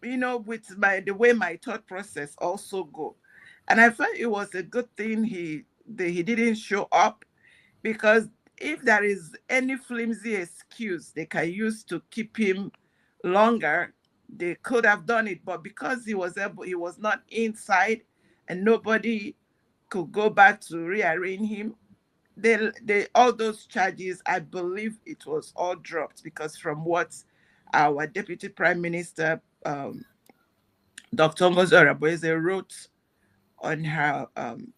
with the way my thought process also go. And I felt it was a good thing he didn't show up, because if there is any flimsy excuse they can use to keep him longer, they could have done it. But because he was not inside, and nobody could go back to rearrange him, they all those charges, I believe it was all dropped, because from what our deputy prime minister, Dr. Ngozi Oraboeze, wrote on her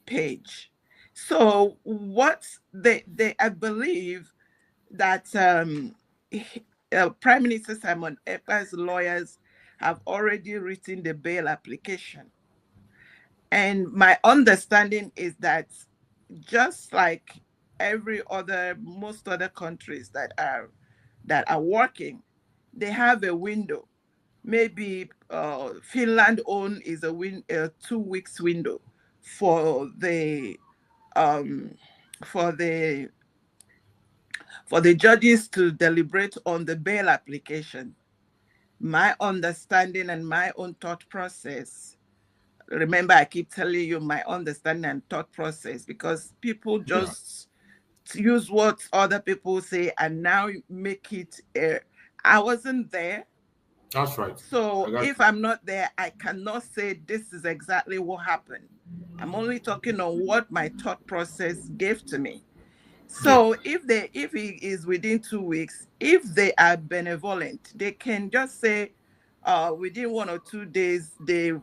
page. So what they I believe that Prime Minister Simon Ekpa's lawyers have already written the bail application. And my understanding is that, just like most other countries that are working, they have a window. Maybe Finland own is a 2 weeks window for the um, for the for the judges to deliberate on the bail application. My understanding and my own thought process. Remember, I keep telling you my understanding and thought process, because people Yeah, just use what other people say and now make it. I wasn't there. that's right. I So got if you. I'm not there, I cannot say this is exactly what happened. I'm only talking on what my thought process gave to me. Yeah, So if it is within 2 weeks, if they are benevolent, they can just say, within 1 or 2 days they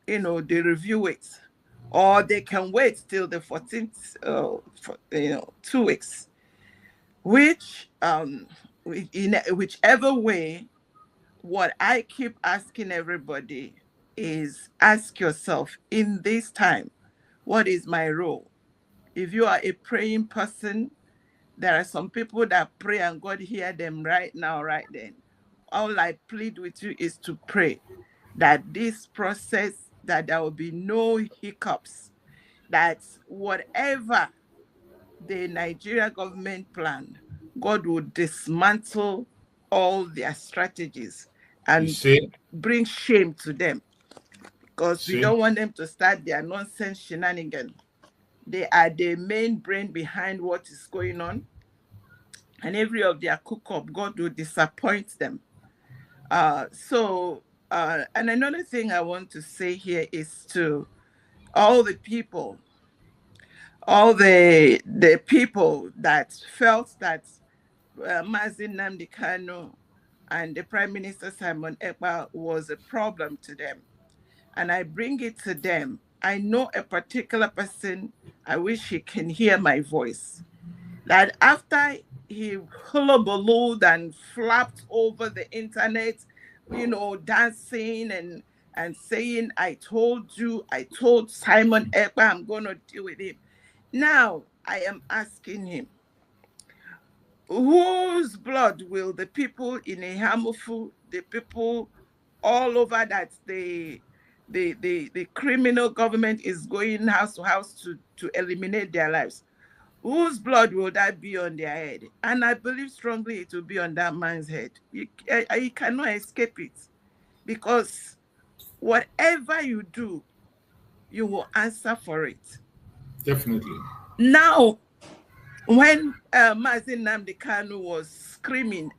review it, or they can wait till the 14th, 2 weeks, which in whichever way. What I keep asking everybody is, ask yourself, in this time, what is my role? If you are a praying person, there are some people that pray and God hear them right now, right then. All I plead with you is to pray that this process, that there will be no hiccups, that whatever the Nigeria government planned, God will dismantle all their strategies you and see, bring shame to them, because we see, don't want them to start their nonsense shenanigans. They are the main brain behind what is going on, and every of their cook up, God will disappoint them. And another thing I want to say here is to all the people, all the people that felt that Mazin Nnamdi Kanu and the Prime Minister Simon Ekpa was a problem to them. And I bring it to them. I know a particular person, I wish he can hear my voice, that after he hullabalooed and flapped over the internet, dancing and saying, I told Simon Ekpa I'm going to deal with him. Now I am asking him, whose blood will the people in Ihamufu, the people all over that the criminal government is going house to house to eliminate their lives, whose blood will that be on their head? And I believe strongly it will be on that man's head. You cannot escape it, because whatever you do, you will answer for it. definitely. Now, when Mazin Nnamdi Kanu was screaming,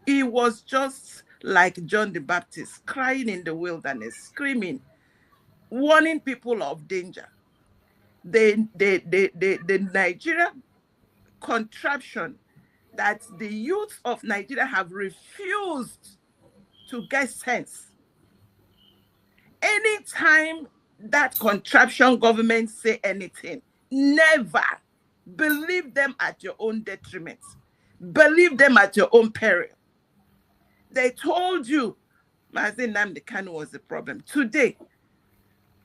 he was just like John the Baptist, crying in the wilderness, screaming, warning people of danger. The Nigeria contraption that the youth of Nigeria have refused to get sense. Anytime that contraption government say anything, never believe them at your own detriment. Believe them at your own peril. They told you Mazin Nnamdi Kanu was the problem. Today,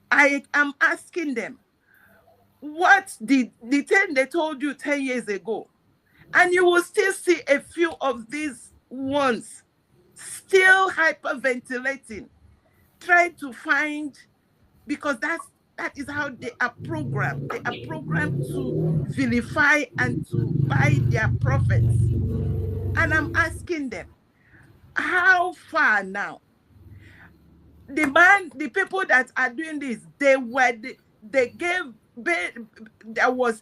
I am asking them, what did the thing they told you 10 years ago? And you will still see a few of these ones still hyperventilating, trying to find, because that is how they are programmed. They are programmed to vilify and to buy their prophets. And I'm asking them, how far now? the people that are doing this, there was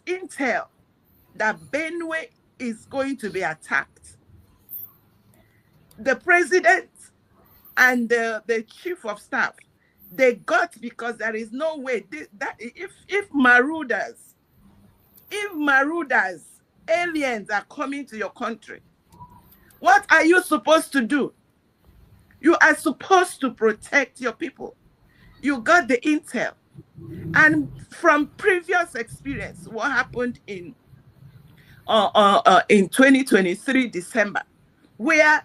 intel that Benue is going to be attacked. The president and the chief of staff, they got, because there is no way that if marauders, aliens are coming to your country, what are you supposed to do? You are supposed to protect your people. You got the intel. And from previous experience, what happened in 2023 December, where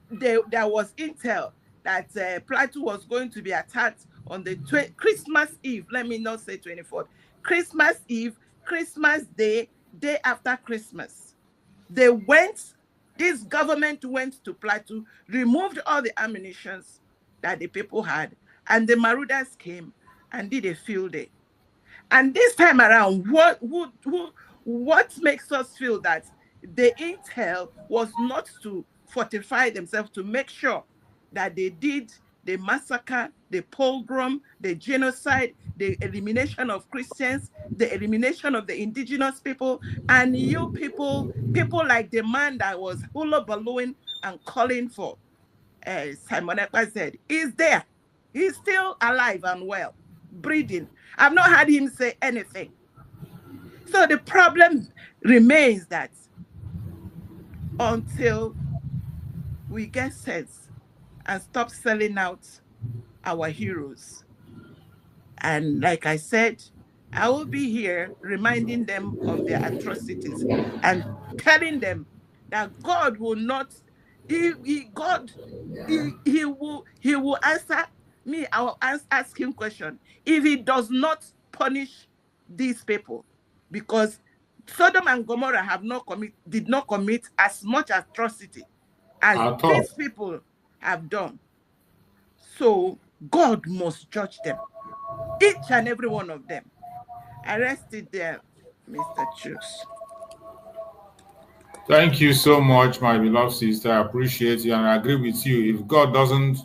there was intel that Plateau was going to be attacked on the Christmas Eve. Let me not say 24th. Christmas Eve, Christmas Day, day after Christmas. This government went to Plateau, removed all the ammunitions that the people had, and the marauders came and did a field day. And this time around, what makes us feel that the intel was not to fortify themselves to make sure that they did the massacre, the pogrom, the genocide, the elimination of Christians, the elimination of the indigenous people, and you people like the man that was hula ballooing and calling for Simon Ekpa said, is there. He's still alive and well, breathing. I've not heard him say anything. So the problem remains that until we get sense and stop selling out our heroes, and like I said, I will be here reminding them of their atrocities and telling them that God will not, God will answer me. I will ask him question if he does not punish these people, because Sodom and Gomorrah did not commit as much atrocity as these people have done. So God must judge them, each and every one of them. I rest it there, Mr. Chus. Thank you so much, my beloved sister. I appreciate you, and I agree with you. If God doesn't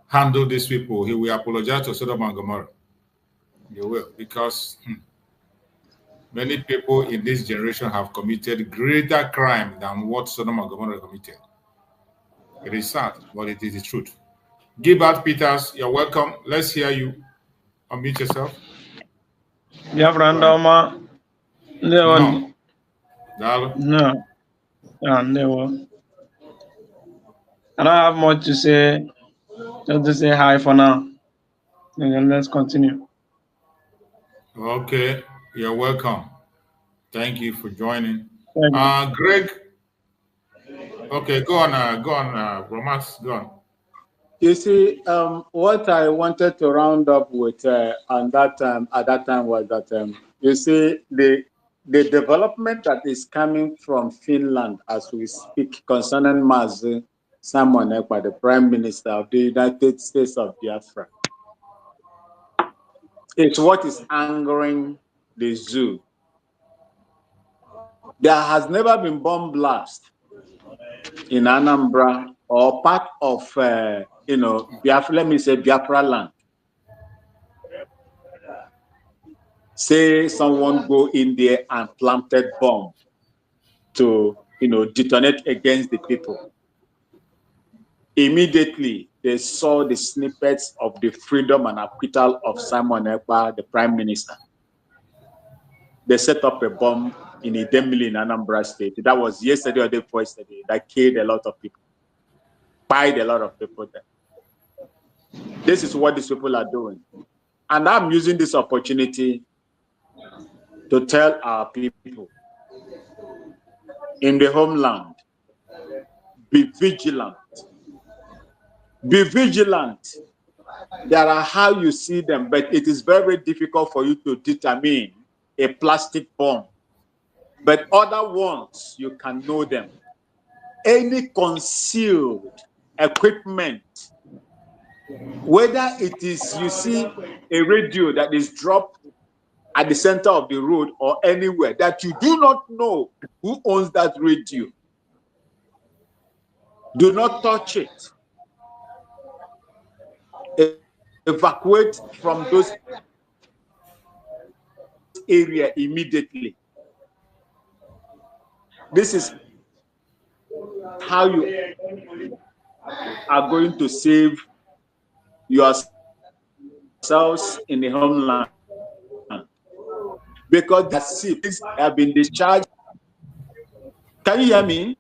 handle these people, he will apologize to Sodom and Gomorrah. He will, because many people in this generation have committed greater crime than what Sodom and Gomorrah committed. It is sad, but it is the truth. Gilbert Peters, you're welcome. Let's hear you. Unmute yourself. Biafrans, no. I don't have much to say. Just to say hi for now. And then let's continue. Okay, you're welcome. Thank you for joining. Greg. Okay, go on, Romas, go on. You see, what I wanted to round up with at that time was that you see the development that is coming from Finland as we speak concerning Mazi Simon Ekpa, the Prime Minister of the United States of Biafra. It's what is angering the zoo. There has never been bomb blast in Anambra or part of Biafra, let me say Biafra land. Say someone go in there and planted bomb to detonate against the people. Immediately they saw the snippets of the freedom and acquittal of Simon Ekpa, the Prime Minister. They set up a bomb in Idemili in Anambra State. That was yesterday or the day before yesterday. That killed a lot of people, died a lot of people there. This is what these people are doing. And I'm using this opportunity to tell our people in the homeland, be vigilant. Be vigilant. There are how you see them, but it is very difficult for you to determine a plastic bomb. But other ones, you can know them. Any concealed equipment, whether it is, you see, a radio that is dropped at the center of the road or anywhere that you do not know who owns that radio, do not touch it. evacuate from those areas immediately. This is how you are going to save yourselves in the homeland, because the ships have been discharged. Can you hear me?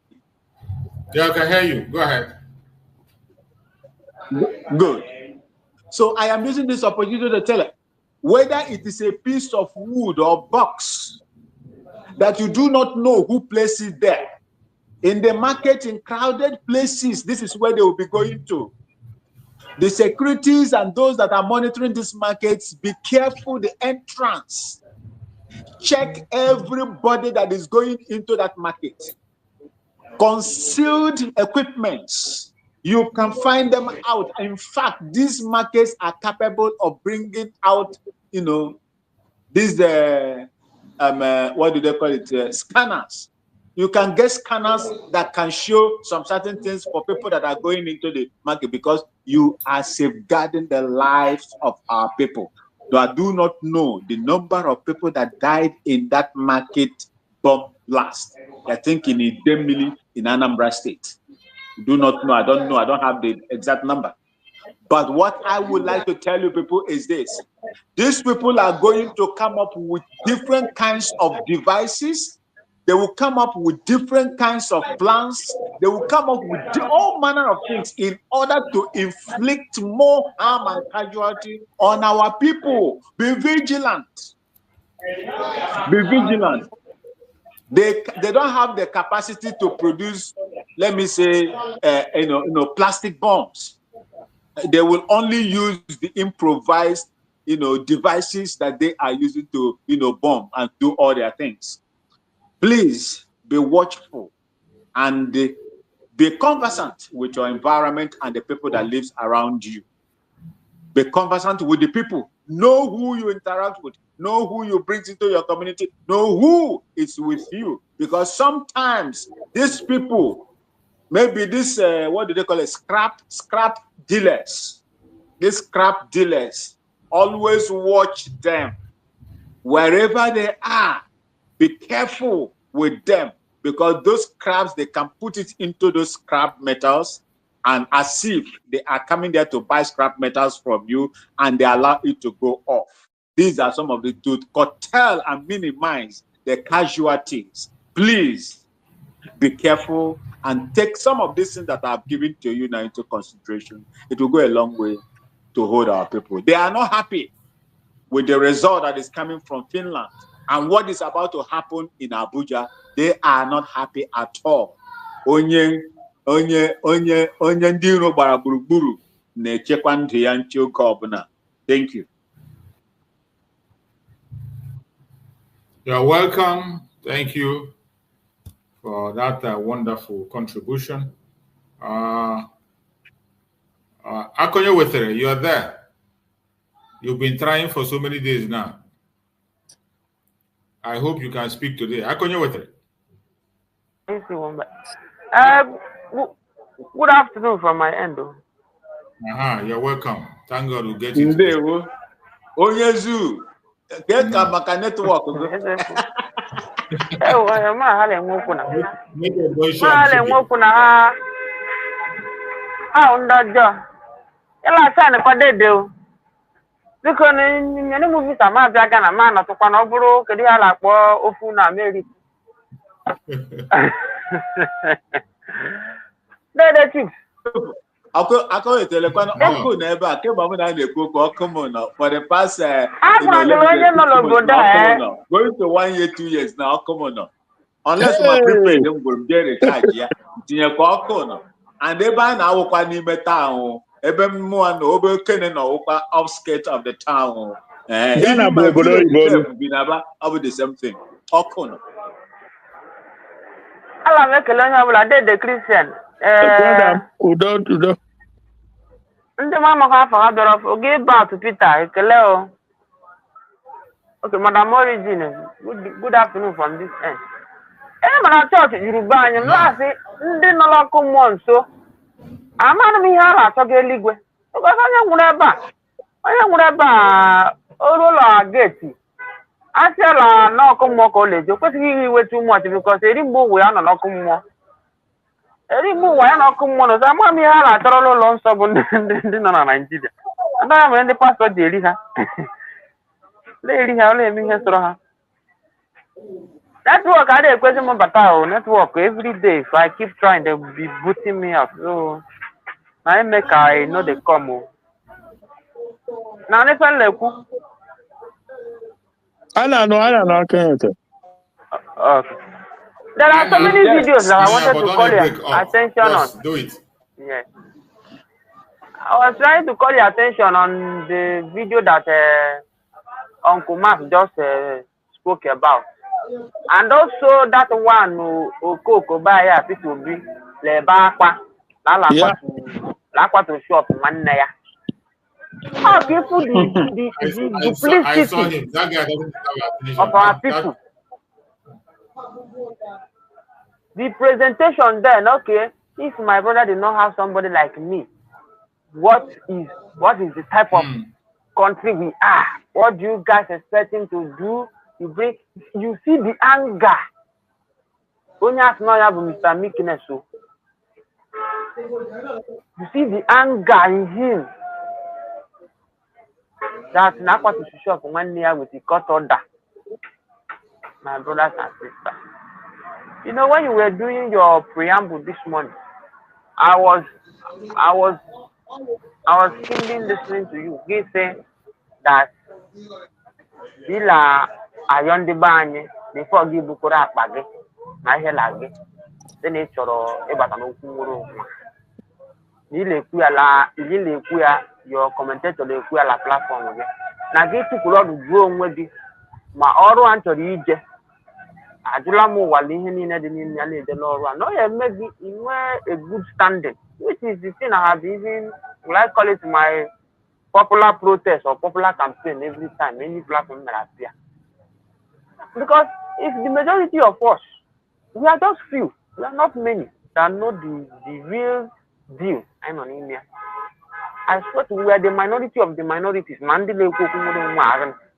Yeah, I can hear you. Go ahead. Good. So I am using this opportunity to tell you, whether it is a piece of wood or box that you do not know who placed it there. In the market, in crowded places, this is where they will be going to. The securities and those that are monitoring these markets, be careful the entrance. Check everybody that is going into that market. Concealed equipments, you can find them out. In fact, these markets are capable of bringing out, these what do they call it? Scanners. You can get scanners that can show some certain things for people that are going into the market, because you are safeguarding the lives of our people. So I do not know the number of people that died in that market bomb blast. I think in Idemili in Anambra State. Do not know. I don't know. I don't have the exact number. But what I would like to tell you people is this. These people are going to come up with different kinds of devices. They will come up with different kinds of plans. They will come up with all manner of things in order to inflict more harm and casualty on our people. Be vigilant. Be vigilant. They don't have the capacity to produce, let me say, plastic bombs. They will only use the improvised, devices that they are using to, bomb and do all their things. Please be watchful and be conversant with your environment and the people that lives around you. Be conversant with the people. Know who you interact with. Know who you bring into your community. Know who is with you. Because sometimes these people, maybe this, what do they call it? Scrap dealers. These scrap dealers, always watch them. Wherever they are, be careful with them, because those scraps, they can put it into those scrap metals, and as if they are coming there to buy scrap metals from you, and they allow it to go off. These are some of the to curtail and minimize the casualties. Please be careful and take some of these things that I've given to you now into consideration. It will go a long way to hold our people. They are not happy with the result that is coming from Finland and what is about to happen in Abuja. They are not happy at all. Onye ndiro gbara gburugburu na-echekwa ndụ ya nche oge ọbụla. Thank you. You're welcome. Thank you for that wonderful contribution. Akonye Wetere, you are there. You've been trying for so many days now. I hope you can speak today. Akonye Wetere. Good afternoon from my end. You're welcome. Thank God we'll get it. Onyezu, get a network. Because any movies are not that kind of man, not to Panobro, Kedia, Ofuna, America. That's it. I call it telephone. Uncle never came over and they cook come on for the past going to 1 year, 2 years now. Come on now. Unless my prepaid them will get a charge, yeah. And they buy now what ni town. Even more and over Kenan or outskirts of the town. Even my village been about the same thing. Okono. I make a learner the Christian. Udo. The mama half a hundred of give back to Peter. Hello. Okay, Madam Origin. Good afternoon from this end. When I thought you buy him last, didn't allow come on so. I'm not me here at Togeligwe. Because I don't want to onye nwere ebe a ụlọ geti asịala n'ọkụ mmụọ ka ọ na-eji o kwesịghị ihe iwe too much because eri mgbe ụwa ya nọ n'ọkụ mmụọ eri mgbe ụwa ya n'ọkụ mmụọ nọzọ ama m ihe a na-achọrọ ụlọ nsọ bụ ndị nọ na Naịjirịa anaghị mere ndị pastọ ji eri ha na-eri ha ọ na-eme ihe sọrọ ha netwọk a na-ekwezi m bata ahụ netwọk every day so I keep trying to be booting me out so na eme ka I know the come o na ndị fe na-ekwu I know, okay. okay. There are so many videos that I wanted to call your attention on. Do it. Yes. I was trying to call your attention on the video that Uncle Mark just spoke about. And also that one Okoko Baya P2B Lebakwa Lakwa to shop Manaya. How people the I saw him. That guy doesn't have attention. Of our people. The presentation then, okay, if my brother did not have somebody like me, what is the type of country we are? What do you guys expect him to do? You see the anger. Only as now you have Mr. Meekness. You see the anger in him. That's not what you should show up 1 year with the court order. My brothers and sisters. You know, when you were doing your preamble this morning, I was keenly listening to you. He said that Ila Ayon de Banye, before give Bukura Page, Mahelage, the nature of Ebatano Kuro. Your commentator, the Kuala platform again. Now, get to Kuro to grow with this. My oral answer is Adulamu Walihin in the Lord. No, maybe in a good standing, which is the thing I have even, I call it my popular protest or popular campaign every time, any platform that appear. Because if the majority of us, we are just few, we are not many that know the real deal. I'm on India. I swear to we are the minority of the minorities. Mandela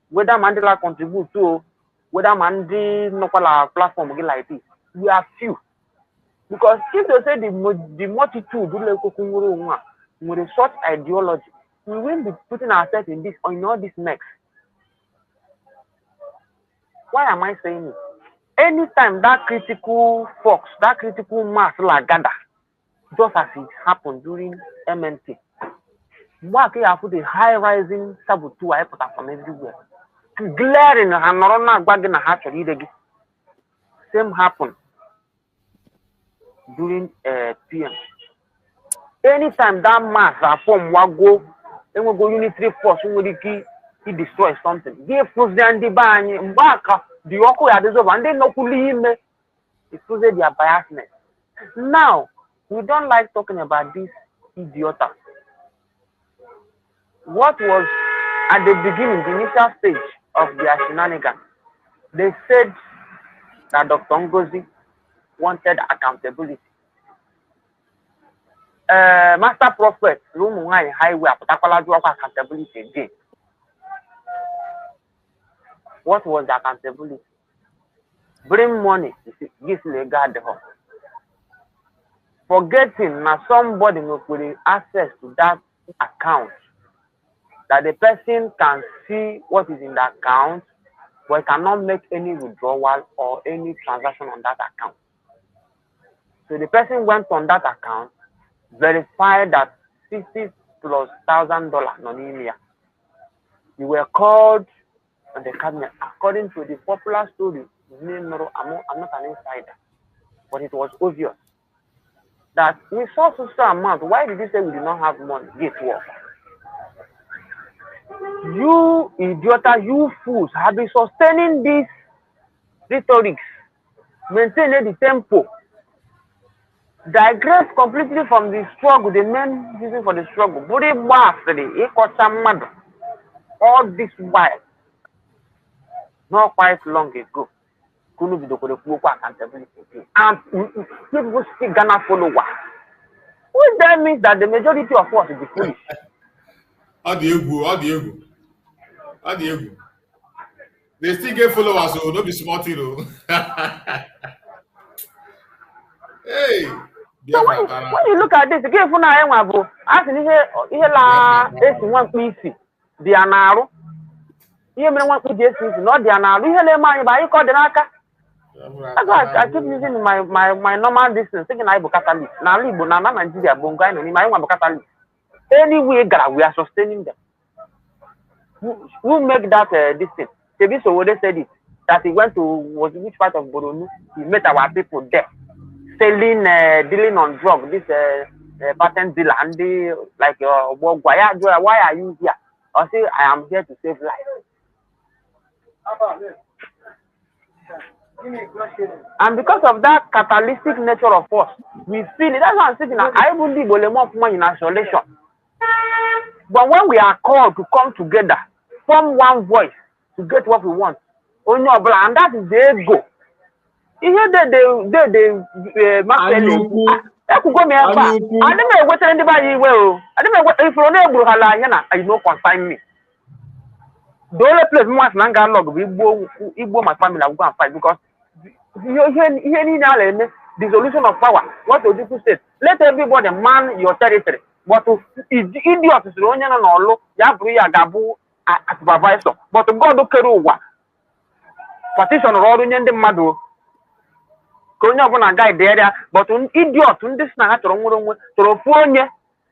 whether Mandela contribute to whether Mandi no platform like this, we are few. Because if they say the multitude with a short ideology, we will be putting ourselves in this or in all this mess. Why am I saying it? Anytime that critical folks, that critical mass like gather, just as it happened during MNT, Mark here put a high rising saboteur from everywhere. Glaring and not bagging a hatch. Same happened during PM. Anytime that mass form wago, then we go unitary force, he destroys something. They force the ban back the Oko at the and they no him. It proves their biasness. Now we don't like talking about this idiota. What was at the beginning, the initial stage of their shenanigans? They said that Dr. Ngozi wanted accountability. Master Prophet, Lumunga Highway, accountability again. What was the accountability? Bring money, give the guard the home. Forgetting now somebody with access to that account, that the person can see what is in the account, but cannot make any withdrawal or any transaction on that account. So the person went on that account, verified that $60,000+ non-EMEA. You were called on the cabinet. According to the popular story, I'm not an insider, but it was obvious that we saw such amount. Why did you say we did not have money? Guess what? You idiota, you fools have been sustaining this rhetorics, maintaining the tempo, digress completely from the struggle, the main reason for the struggle. All this while, not quite long ago, and people still gonna follow. Which then means that the majority of us is foolish. Audio. They still get followers, so don't be smart, you know. Hey, So when you look at this, again, for now, I can hear la one piece. The anaro. You may want to just not the anaro. You hear my by you call the naka. That's why I keep using my normal distance. Thinking I will Catholic. Now, Libo, Nana, Nigeria, Bongo, and my one Catholic. Anyway, we are sustaining them. Who make that distance? Tebiso Wode said it. That he went to, was which part of Boronu? He met our people there. Selling, dealing on drugs, this patent dealer, and they, like, why are you here? I say, I am here to save life. And because of that catalytic nature of us, we feel it. That's why I'm saying, I believe more in isolation. But when we are called to come together, form one voice to get what we want, and that is the ego. You hear that they I could go me back. I don't know what anybody will. I don't know what if you're able to I know consign me. The only place once Nanga log we go my family will go and fight because you hear now the solution of power. What do people say? Let everybody man your territory. But idiots is running on all ya gabu as supervisor. But God do keruwa. Partition rolling in the madu. Konya bona guy there, but idiot this na to phone.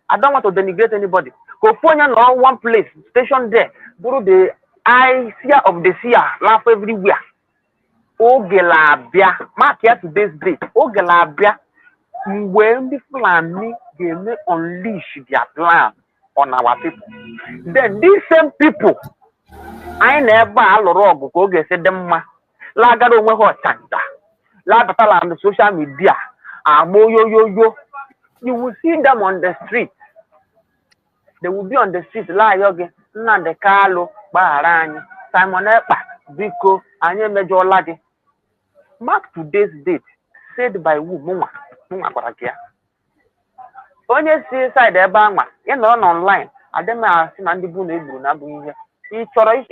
I don't want to denigrate anybody. Go phone no one place, station there. Buru the eye seer of the seer, laugh everywhere. Ogelabia, mark here today's date. Ogelabia, when the Fulani they may unleash their plan on our people. Then these same people, I never alorogo go get them lagado we hot tanda. La batala on the social media. Yo. You will see them on the street. They will be on the street. La yoge, Nande Carlo, Baharani, Simon Epa, Biko, Anye Major Ladi. Mark today's date, said by who? Muma Korakia. Only see side the bangma, online. I don't know, Nandi Bune, Nabu. Each other,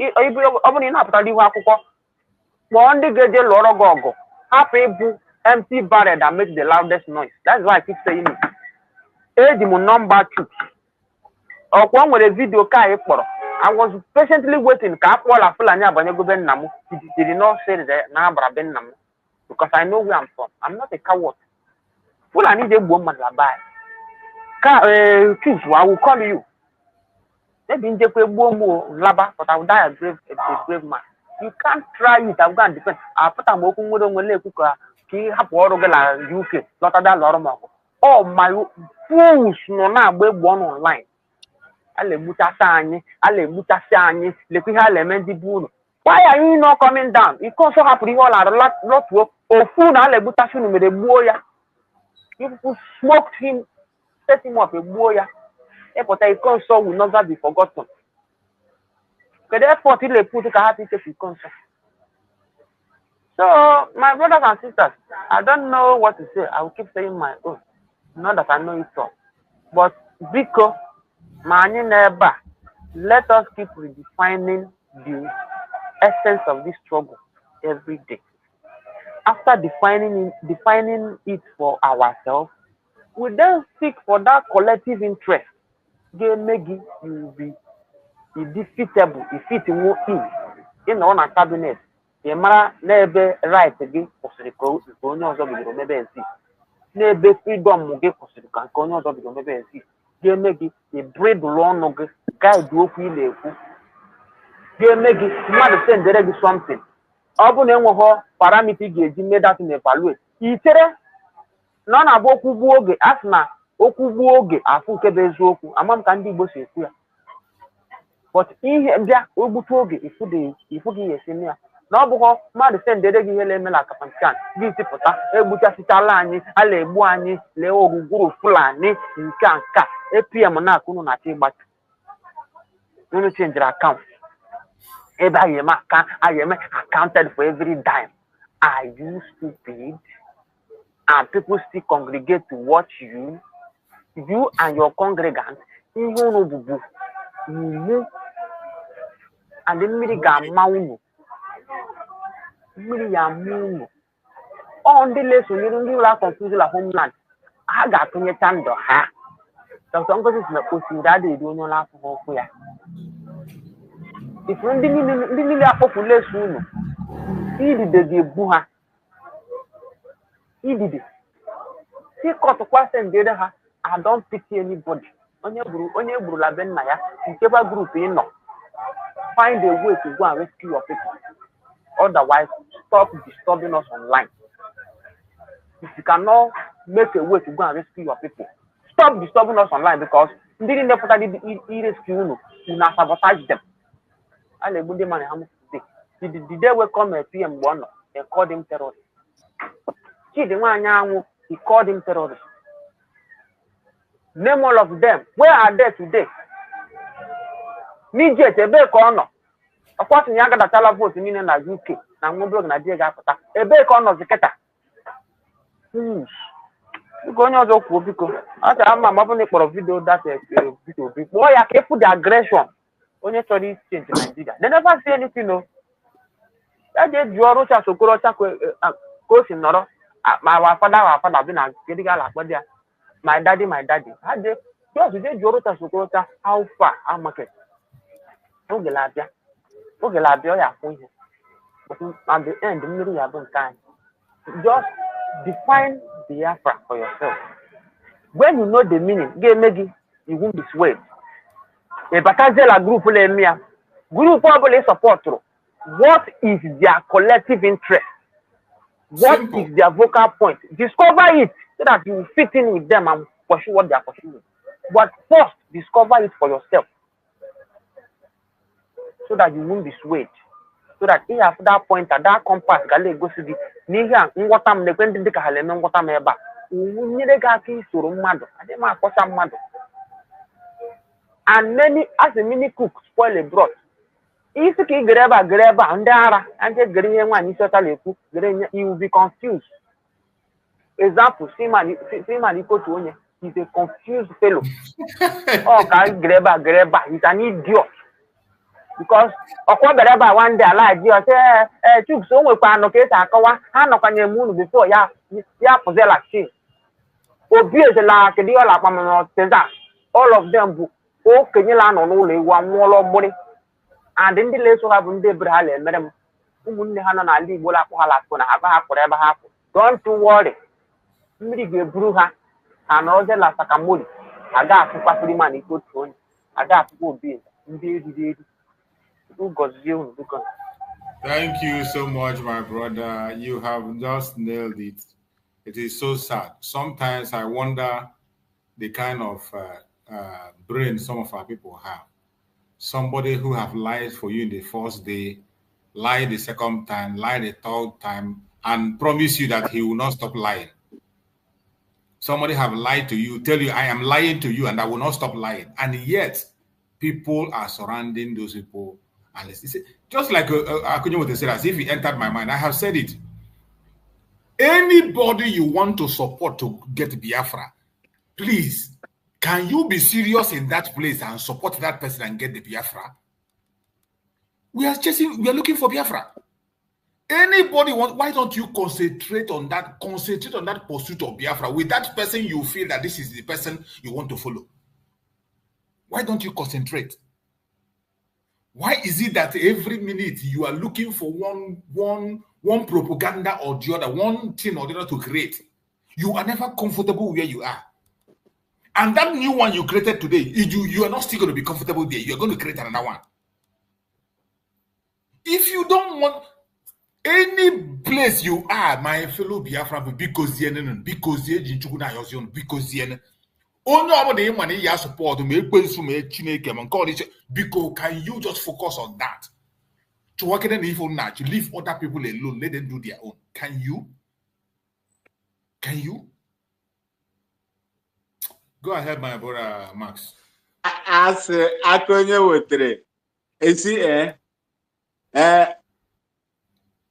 opening up to the one day get the Loro Gogo. Happy empty barrel that makes the loudest noise. That's why I keep saying it. Number 2. Or one with a video car. I was patiently waiting. He did not say that because I know where I'm from. I'm not a coward. Fulani de woman labai. Choose, I will call you. Maybe in Laba, but I will die a brave man. You can't try it. I'm going to defend. I put a mokum with a UK, not that lot. Oh, my fools, no, now we're born online. Ale mutasani, why are you not coming down? It can't so happen all a lot work. Or food, ale mutasuni with a boya. You smoked him, set him up a boya. But I console will never be forgotten. But therefore, till they put a happy to console. So, my brothers and sisters, I don't know what to say. I will keep saying my own. Not that I know it all. But because let us keep redefining the essence of this struggle every day. After defining it for ourselves, we then seek for that collective interest. Maybe you will be defeatable if it won't in on a cabinet. The mara never right again for the colonials of the never see. Never freedom will get for the colonials of the never see. They make it a brave long guide you feel. They make it not send there is something. Open and parameter gauge made that in evaluate. Itere none of Okubuoge, Asna, Okubuoge, Afuke Bezoku, among Candy Bosse. But in here, Obutoge, if you get senior. No, man, send the regular Melaka Pancan, Vitipota, Ebutasitalani, Alebuani, Leo Guru Fulani, in Kanka, APM Monaco, but you change your account. I am accounted for every dime. Are you stupid? And people still congregate to watch you and your congregants. and the mmiri ga-ama unu mmiri ya ama unu ọ ndị lesonyere ndị ụlọ confuse la homeland ha ga-atụnyecha ndụ ha Dr. Ngozi si na osimiri adịghị eri onye ọla afọ ụkwụ ya ifuru ndị niile akpọpụ leso unu idide ga-ebu ha idide sikọtụkwa sendere ha I don't pity anybody onye gburu la be nna ya nkeba group ị nọ find a way to go and rescue your people otherwise stop disturbing us online if you cannot make a way to go and rescue your people stop disturbing us online because ndị niile pụtara rescue unu na sabotage them a na-egbu ndị mmadụ ha the day we come at PM mgbe ọ nọ they called him terrorist Chidi nwaanyị anwụ he called him terrorist name all of them where are they today Nijet ebe ka ọ nọ ọkwasị ya agadachala vote niile na UK na nwoblog na die ga-apụta ebe ka ọ nọ ziketa biko onye ọzọ kwuo biko acha ama mabụ na kpọrọ video data video kpọọ ya ka efu the aggression onye chọrọ ichange Nigeria they never say anything no ya je ji ọrụ cha Sokorocha ka o si nọrọ ma wa fada bi na kedu ga la akpọ dia my daddy ha je just je ji ọrụ cha Sokorocha how far how market oge la abịa ọ ya akwụ ihe but at the end mmiri ya bụ nke anyị just define Biafra for yourself when you know the meaning ga-eme gị you won't be swayed Batazela group na-eme ya group ọbụla ị sọpọtụrụ what is their collective interest what Simple. is their vocal point discover it so that you fit in with them and pursue what they are pursuing but first discover it for yourself so that you won't be swayed so that you have that point at that compass ga egosi gị n'ihe a nghọta m na-ekwe ndị dịka ha na-eme nghọta m ebe a nyere gị aka isoro mmadụ adịghị m akpọcha mmadụ and many cooks spoil a broth isi ka ị gere ebe a ndị ara ndị gere ihe nwaanyị isi ọcha na-ekwu gere you will be confused example Siman Ikotu onye is a confused fellow ọ ka gere ebe a he's an idiot because ọkwa bịara ebe a one day ala ji ọsị chuks o nwekwa anọ ka esi akọwa ha nọkwanye m unu before ya pụzela chi obi ezela kedu ihe ọla akpamana teza all of them bụ okenyela anọ n'ụlọ ewu anwụọla ọgbụrị and ndị na-eso ha bụ ndị ebere ha na-emere m ụmụnne ha nọ n'ala Igbo lakpụ ha lakpụ na ha kpụrụ ebe ha kpụ don't worry mmiri ga-eburu ha ha nọrọzela sakamori aga afụkwa Siman Ikotu onye aga afụkwa obi eze ndị eriri Thank you so much, my brother. You have just nailed it. It is so sad. Sometimes I wonder the kind of brain some of our people have. Somebody who have lied for you in the first day, lied the second time, lied the third time, and promise you that he will not stop lying. Somebody have lied to you, tell you, I am lying to you, and I will not stop lying. And yet, people are surrounding those people. And just like Akunye would say, as if he entered my mind, I have said it. Anybody you want to support to get Biafra, please, can you be serious in that place and support that person and get the Biafra? We are looking for Biafra. Anybody why don't you concentrate on that pursuit of Biafra with that person you feel that this is the person you want to follow? Why don't you concentrate? Why is it that every minute you are looking for one propaganda or the other, one thing or the other to create? You are never comfortable where you are. And that new one you created today, you are not still going to be comfortable there. You are going to create another one. If you don't want any place you are, my fellow Biafran, because only over money you support because can you just focus on that? To work in an evil night, to leave other people alone, let them do their own. Can you? Can you? Go ahead, my brother Max. As Akonye wotere,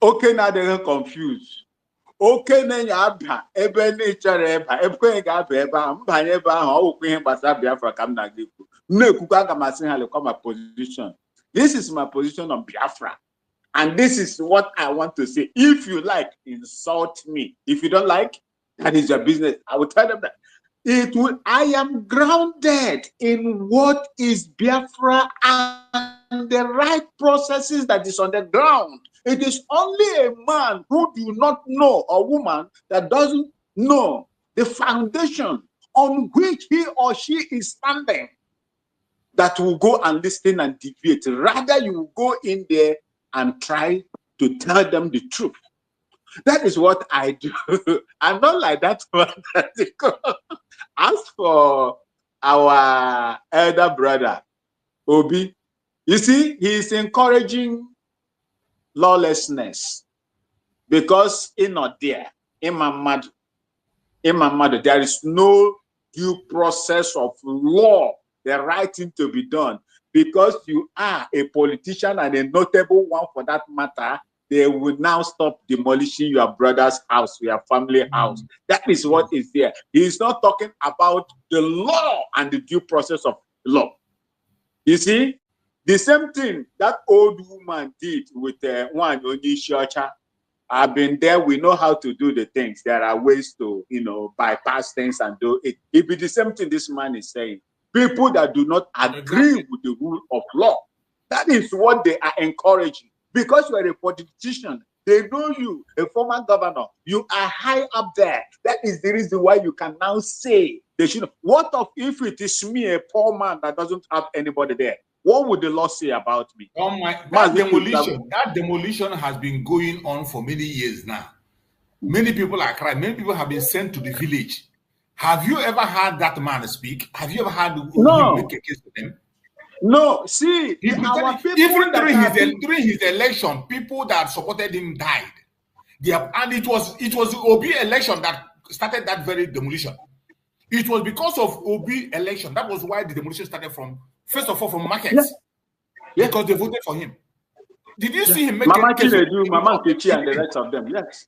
okay, now they're confused. Okay, Nanya, Ebony Chareba, Ebega Beba, Baneba, okay, Basa Biafra Kamna Gifu. No, Kukaga Masin come a position. This is my position on Biafra. And this is what I want to say. If you like, insult me. If you don't like, that is your business. I will tell them that. I am grounded in what is Biafra and the right processes that is on the ground. It is only a man who do not know, or woman that doesn't know the foundation on which he or she is standing, that will go and listen and deviate. Rather, you will go in there and try to tell them the truth. That is what I do. I'm not like that one. As for our elder brother, Obi, you see, he is encouraging lawlessness because in not there, in Mamadu, there is no due process of law, the right thing to be done. Because you are a politician and a notable one for that matter, they will now stop demolishing your brother's house, your family house. That is what is there. He is not talking about the law and the due process of law. You see, the same thing that old woman did with one Onishocha. I've been there. We know how to do the things. There are ways to, bypass things and do it. It be the same thing this man is saying. People that do not agree with the rule of law. That is what they are encouraging. Because you are a politician, they know you, a former governor, you are high up there. That is the reason why you can now say they should. What if it is me, a poor man that doesn't have anybody there? What would the law say about me? Oh my, that demolition has been going on for many years now. Many people are crying. Many people have been sent to the village. Have you ever heard that man speak? Have you ever heard him make a case with him? No, see, even during his election, people that supported him died. And it was the Obi election that started that very demolition. It was because of Obi election. That was why the demolition started from, first of all, from markets. Yeah. Because they voted for him. Did you see him make Mama Chinedu, Mama Kechi, and the rest of them? Yes.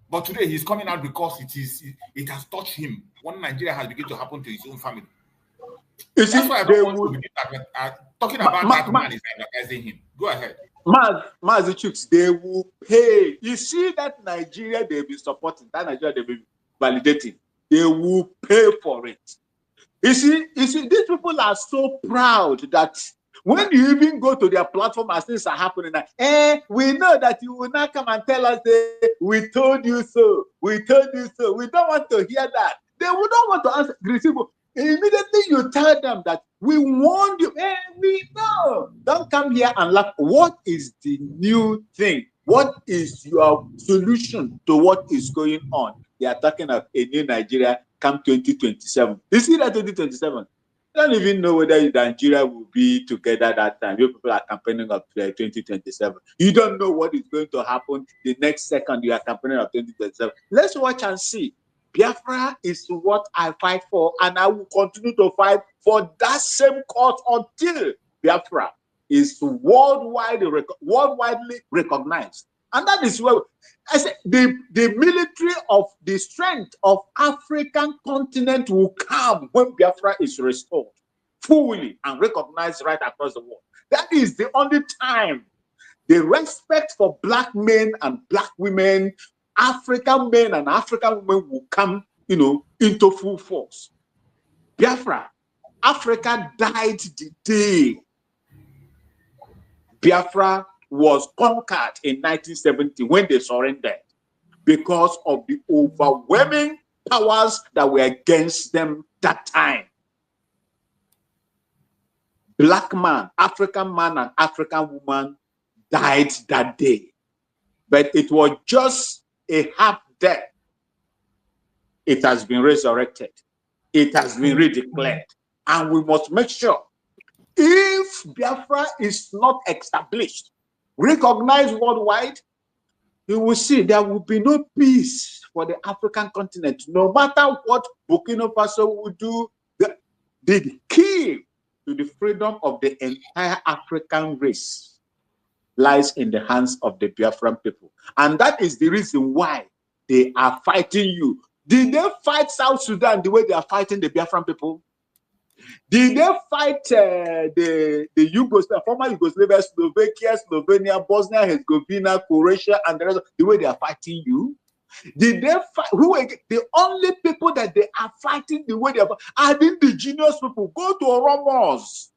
But today he's coming out because it has touched him. One Nigeria has begun to happen to his own family. That's why I don't want to begin talking about that man is advertising him. Go ahead. Mazichuk, they will pay. You see that Nigeria they've been supporting, that Nigeria they've been validating. They will pay for it. You see, these people are so proud that when you even go to their platform as things are happening, we know that you will not come and tell us, we told you so. We told you so. We don't want to hear that. They would not want to answer. Immediately you tell them that we warned you. We know. Don't come here and laugh. What is the new thing? What is your solution to what is going on? They are talking of a new Nigeria come 2027. You see that 2027? I don't even know whether Nigeria will be together that time. You people are campaigning up to 2027. You don't know what is going to happen the next second you are campaigning up 2027. Let's watch and see. Biafra is what I fight for, and I will continue to fight for that same cause until Biafra is worldwidely recognized. And that is where I say the military of the strength of African continent will come when Biafra is restored fully and recognized right across the world. That is the only time the respect for black men and black women, African men and African women will come, into full force. Biafra, Africa died the day Biafra was conquered in 1970 when they surrendered because of the overwhelming powers that were against them that time. Black man, African man, and African woman died that day. But it was just a half death. It has been resurrected. It has been redeclared. And we must make sure if Biafra is not established, recognized worldwide, you will see there will be no peace for the African continent. No matter what Burkina Faso will do, the key to the freedom of the entire African race lies in the hands of the Biafran people. And that is the reason why they are fighting you. Did they fight South Sudan the way they are fighting the Biafran people? Did they fight the former Yugoslavia, Slovakia, Slovenia, Bosnia, Herzegovina, Croatia, and the rest the way they are fighting you? Did they fight? Who are the only people that they are fighting the way they are the indigenous people? Go to Oromos.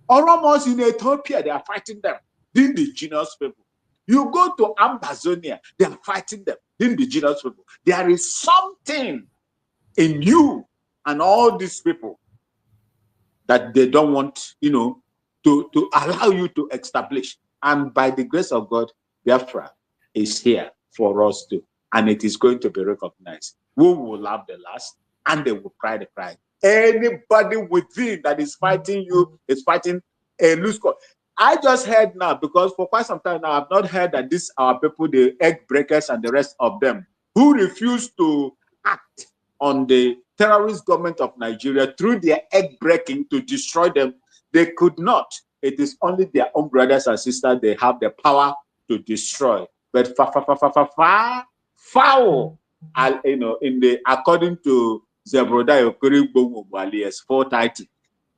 Oromos in Ethiopia, they are fighting them. The indigenous people. You go to Amazonia, they are fighting them. The indigenous people. There is something in you and all these people that they don't want, to allow you to establish. And by the grace of God, Biafra is here for us too. And it is going to be recognized. We will laugh the last and they will cry the cry. Anybody within that is fighting you is fighting a loose cause. I just heard now, because for quite some time now, I've not heard that these are people, the egg breakers and the rest of them, who refuse to act on the terrorist government of Nigeria through their egg breaking to destroy them. They could not. It is only their own brothers and sisters they have the power to destroy. But foul, according to Zebrodai Okori 430,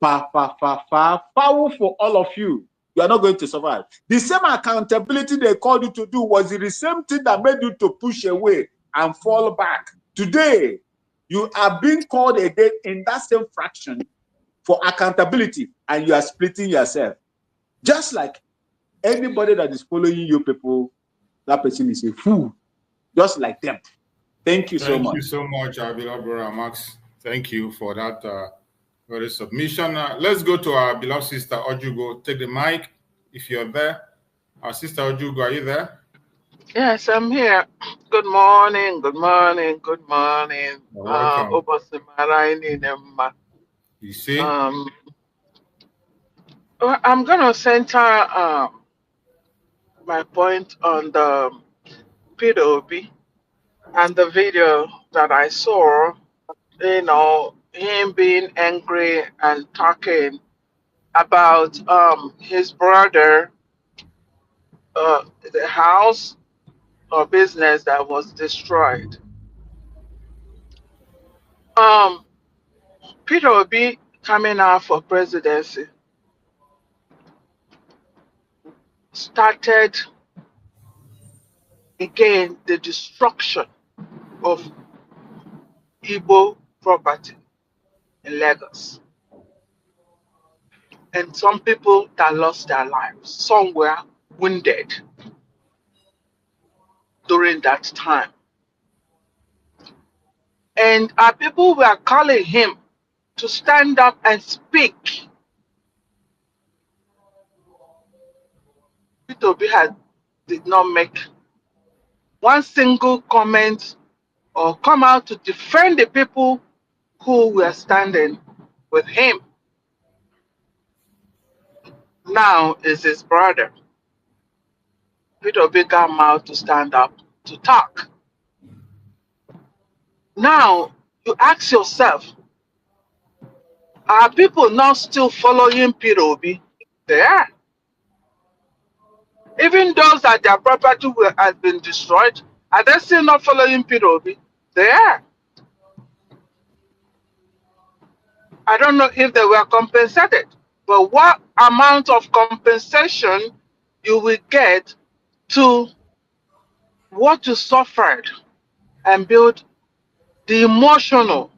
foul for all of you. You are not going to survive. The same accountability they called you to do was the same thing that made you to push away and fall back. Today, you are being called again in that same fraction for accountability, and you are splitting yourself. Just like anybody that is following you people, that person is a fool, just like them. Thank you so much. Thank you so much, beloved brother Max. Thank you for that very submission. Let's go to our beloved sister Ojugo. Take the mic if you're there. Our sister Ojugo, are you there? Yes, I'm here. Good morning, good morning, good morning. Welcome. You see? I'm going to center my point on the PWB and the video that I saw, him being angry and talking about his brother, the house or business that was destroyed. Peter Obi coming out for presidency started again the destruction of Igbo property in Lagos. And some people that lost their lives, some were wounded during that time. And our people were calling him to stand up and speak. Peter Obi did not make one single comment or come out to defend the people who were standing with him. Now is his brother. Peter Obi came out to stand up to talk. Now you ask yourself, are people now still following Peter Obi? They are. Even those that their property has been destroyed, are they still not following Peter Obi? They are. I don't know if they were compensated, but what amount of compensation you will get to what you suffered and build the emotional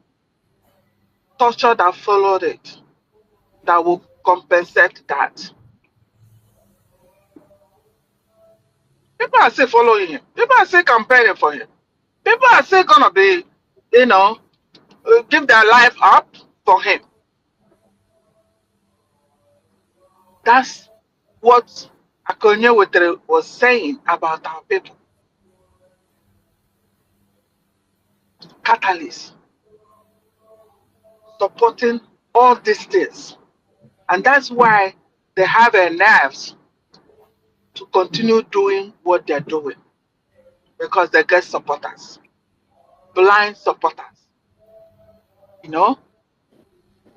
torture that followed it that will compensate that. People are still following him. People are still campaigning for him. People are still going to be, give their life up for him. That's what Akonye Wetere was saying about our people. Catalysts. Supporting all these things. And that's why they have their nerves to continue doing what they're doing. Because they get supporters. Blind supporters.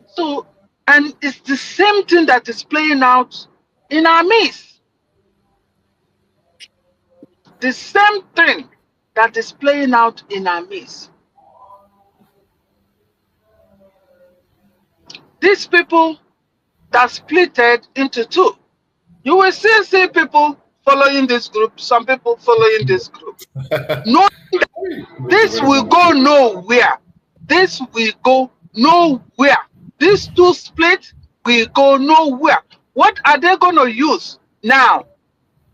So, and it's the same thing that is playing out in our midst. The same thing that is playing out in our midst. These people that splitted into two. You will still see people following this group, some people following this group. Knowing that this will go nowhere. This will go nowhere. These two split will go nowhere. What are they going to use now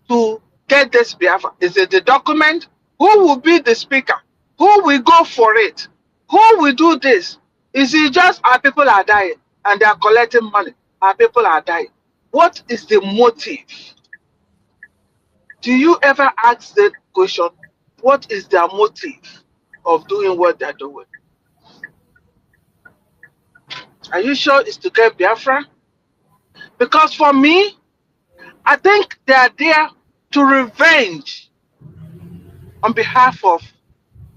to get this Biafra? Is it the document? Who will be the speaker? Who will go for it? Who will do this? Is it just our people are dying and they are collecting money? Our people are dying. What is the motive? Do you ever ask that question? What is their motive of doing what they're doing? Are you sure it's to get Biafra? Because for me, I think they are there to revenge on behalf of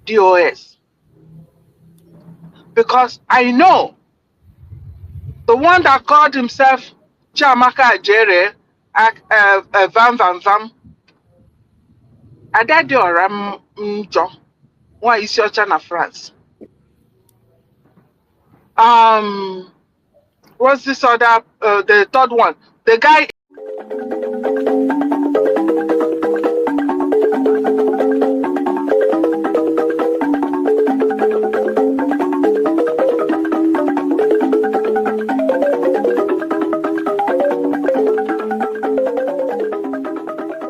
DOS. Because I know the one that called himself Chiamaka Ajere, Vam Vam Vam, Adadioram Njo, why is your China France? What's this other, the third one? The guy